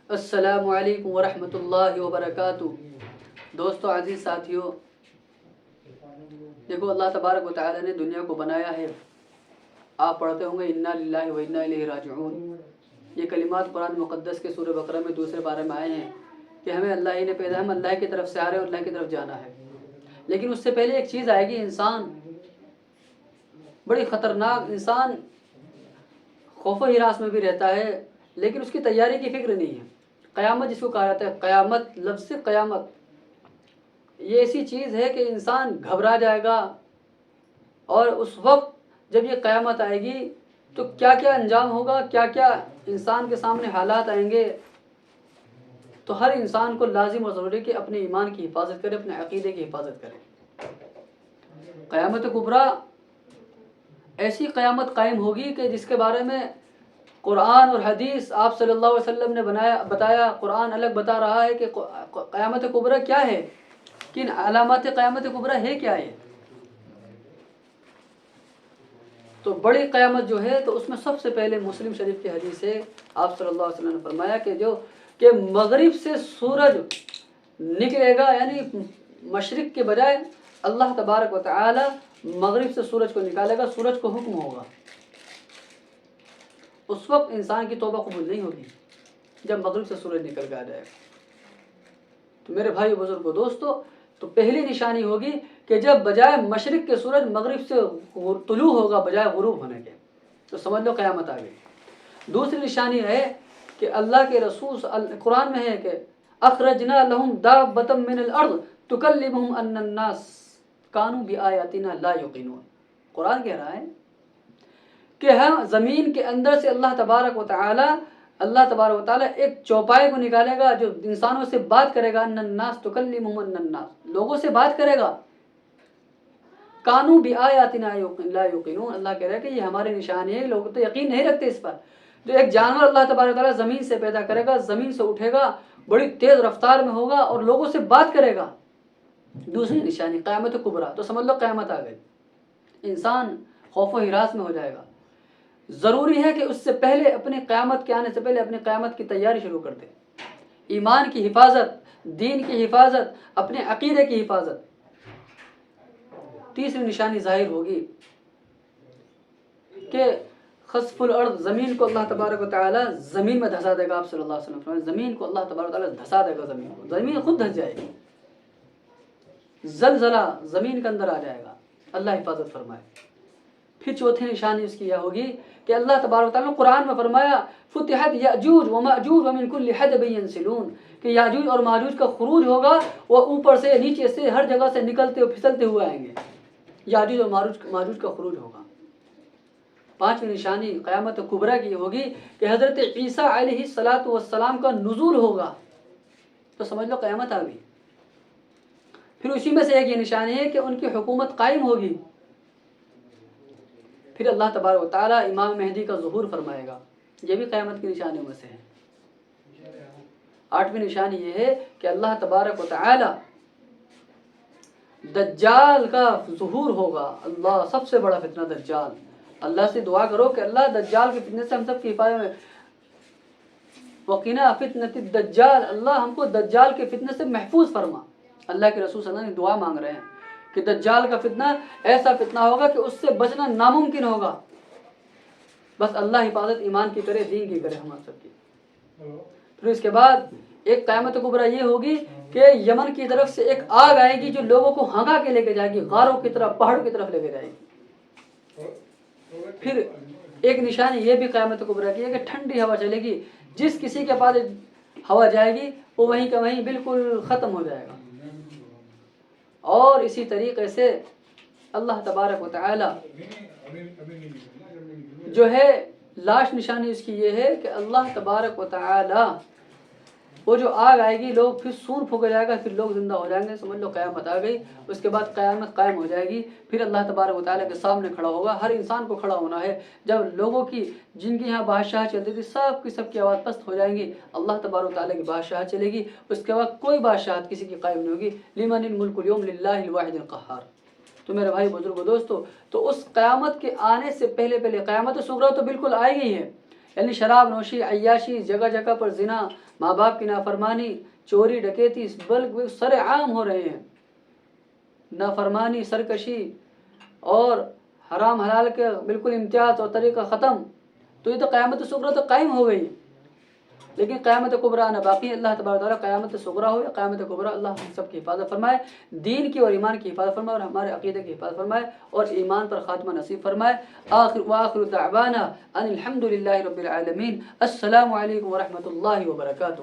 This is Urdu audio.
السلام علیکم ورحمۃ اللہ وبرکاتہ۔ دوستو، عزیز ساتھیو، دیکھو اللہ تبارک و تعالی نے دنیا کو بنایا ہے۔ آپ پڑھتے ہوں گے انا للہ و انا الیہ راجعون۔ یہ کلمات قرآن مقدس کے سورہ بقرہ میں دوسرے بارے میں آئے ہیں کہ ہمیں اللہ ہی نے پیدا، ہم اللہ کی طرف سے آ رہے ہیں اور اللہ کی طرف جانا ہے۔ لیکن اس سے پہلے ایک چیز آئے گی، انسان بڑی خطرناک، انسان خوف و ہراس میں بھی رہتا ہے لیکن اس کی تیاری کی فکر نہیں ہے۔ قیامت جس کو کہا جاتا ہے، قیامت، لفظ سے قیامت، یہ ایسی چیز ہے کہ انسان گھبرا جائے گا، اور اس وقت جب یہ قیامت آئے گی تو کیا کیا انجام ہوگا، کیا کیا انسان کے سامنے حالات آئیں گے۔ تو ہر انسان کو لازم اور ضروری کہ اپنے ایمان کی حفاظت کرے، اپنے عقیدے کی حفاظت کرے۔ قیامت کبریٰ ایسی قیامت قائم ہوگی کہ جس کے بارے میں قرآن اور حدیث آپ صلی اللہ علیہ وسلم نے بتایا۔ قرآن الگ بتا رہا ہے کہ قیامت کبریٰ کیا ہے، کن علامات قیامت کبریٰ ہے کیا ہے۔ تو بڑی قیامت جو ہے تو اس میں سب سے پہلے مسلم شریف کی حدیث ہے، آپ صلی اللہ علیہ وسلم نے فرمایا کہ مغرب سے سورج نکلے گا، یعنی مشرق کے بجائے اللہ تبارک و تعالی مغرب سے سورج کو نکالے گا، سورج کو حکم ہوگا۔ اس وقت انسان کی توبہ قبول نہیں ہوگی جب مغرب سے سورج نکل کے آ جائے گا۔ تو میرے بھائی بزرگوں، دوستو، تو پہلی نشانی ہوگی کہ جب بجائے مشرق کے سورج مغرب سے طلوع ہوگا بجائے غروب ہونے کے، تو سمجھ لو قیامت آ گئی۔ دوسری نشانی ہے کہ اللہ کے رسول قرآن میں ہے کہ اخرجنا لهم دابۃ من الارض تکلمهم ان الناس كانوا بآیاتنا لا یوقنون۔ قرآن کہہ رہا ہے کہ ہم زمین کے اندر سے اللہ تبارک و تعالی ایک چوپائے کو نکالے گا جو انسانوں سے بات کرے گا، ان الناس تکلمهم ان الناس، لوگوں سے بات کرے گا، کانوا بآیاتنا لا یوقنون۔ اللہ کہہ رہا ہے کہ یہ ہماری نشانی ہے، لوگ تو یقین نہیں رکھتے اس پر۔ جو ایک جانور اللہ تبارک و تعالی زمین سے پیدا کرے گا، زمین سے اٹھے گا، بڑی تیز رفتار میں ہوگا اور لوگوں سے بات کرے گا۔ دوسری نشانی قیامت کبریٰ، تو سمجھ لو قیامت آ گئی۔ انسان خوف و ہراس میں ہو جائے گا۔ ضروری ہے کہ اس سے پہلے، اپنی قیامت کے آنے سے پہلے اپنی قیامت کی تیاری شروع کر دے۔ ایمان کی حفاظت، دین کی حفاظت، اپنے عقیدے کی حفاظت۔ تیسری نشانی ظاہر ہوگی کہ خسف الارض، زمین کو اللہ تبارک و تعالی زمین میں دھسا دے گا۔ آپ صلی اللہ علیہ وسلم فرمائے زمین کو اللہ تبارک و تعالی دھسا دے گا، زمین خود دھس جائے گی۔ زلزلہ زمین کے اندر آ جائے گا، اللہ حفاظت فرمائے۔ پھر چوتھی نشانی اس کی یہ ہوگی کہ اللہ تبارک و تعالی نے قرآن میں فرمایا فتحت یأجوج ومأجوج ومن کل حدب ینسلون، کہ یاجوج اور ماجوج کا خروج ہوگا، وہ اوپر سے نیچے سے ہر جگہ سے نکلتے اور پھسلتے ہوئے آئیں گے۔ یاجوج اور ماجوج کا خروج ہوگا۔ پانچویں نشانی قیامت کبریٰ کی ہوگی کہ حضرت عیسیٰ علیہ السلام کا نزول ہوگا، تو سمجھ لو قیامت آ گئی۔ پھر اسی میں سے ایک یہ نشانی ہے کہ ان کی حکومت قائم ہوگی۔ پھر اللہ تبارک و تعالیٰ امام مہدی کا ظہور فرمائے گا، یہ بھی قیامت کی نشانیوں میں سے ہے۔ آٹھویں نشانی یہ ہے کہ اللہ تبارک و تعالیٰ دجال کا ظہور ہوگا۔ اللہ، سب سے بڑا فتنہ دجال۔ اللہ سے دعا کرو کہ اللہ دجال کے فتنے سے ہم سب کی حفاظت میں، وقنا فتنۃ الدجال، اللہ ہم کو دجال کے فتنے سے محفوظ فرما۔ اللہ کے رسول صلی اللہ علیہ وسلم دعا مانگ رہے ہیں کہ دجال کا فتنہ ایسا فتنہ ہوگا کہ اس سے بچنا ناممکن ہوگا۔ بس اللہ حفاظت ایمان کی کرے، دین کی کرے ہم سب کی۔ پھر اس کے بعد ایک قیامت کبریٰ یہ ہوگی کہ یمن کی طرف سے ایک آگ آئے گی جو لوگوں کو ہنگا کے لے کے جائے گی، غاروں کی طرف، پہاڑوں کی طرف لے کے جائے گی۔ پھر ایک نشانی یہ بھی قیامت کبریٰ کی ہے کہ ٹھنڈی ہوا چلے گی، جس کسی کے پاس ہوا جائے گی وہ وہیں کا وہیں بالکل ختم ہو جائے گا۔ اور اسی طریقے سے اللہ تبارک و تعالی جو ہے، لاسٹ نشانی اس کی یہ ہے کہ اللہ تبارک و تعالی وہ جو آگ آئے گی، لوگ پھر سور پھونکا جائے گا، پھر لوگ زندہ ہو جائیں گے، سمجھ لو قیامت آ گئی۔ اس کے بعد قیامت قائم ہو جائے گی، پھر اللہ تبارک و تعالیٰ کے سامنے کھڑا ہوگا۔ ہر انسان کو کھڑا ہونا ہے۔ جب لوگوں کی، جن کی یہاں بادشاہ چلتی تھی، سب کی آواز پست ہو جائیں گی، اللہ تبارک و تعالیٰ کی بادشاہ چلے گی۔ اس کے بعد کوئی بادشاہت کسی کی قائم نہیں ہوگی۔ لمن الملک اليوم للہ الواحد القہار۔ تو میرے بھائی بزرگو، دوستو، تو اس قیامت کے آنے سے پہلے قیامت صغریٰ تو بالکل آئی گئی ہے، یعنی شراب نوشی، عیاشی، جگہ جگہ پر زنا، ماں باپ کی نافرمانی، چوری ڈکیتی بلکہ سر عام ہو رہے ہیں، نافرمانی، سرکشی اور حرام حلال کے بالکل امتیاز اور طریقہ ختم. تو یہ تو قیامت صغریٰ تو قائم ہو گئی، لیکن قیامت کبریٰ آنا باقی. اللہ تبارک تعالیٰ قیامت صغریٰ ہو یا قیامت کبریٰ، اللہ ہم سب کی حفاظت فرمائے، دین کی اور ایمان کی حفاظت فرمائے، اور ہمارے عقیدے کی حفاظت فرمائے، اور ایمان پر خاتمہ نصیب فرمائے. وآخر دعوانا ان الحمد للہ رب العالمین. السلام علیکم ورحمۃ اللہ وبرکاتہ.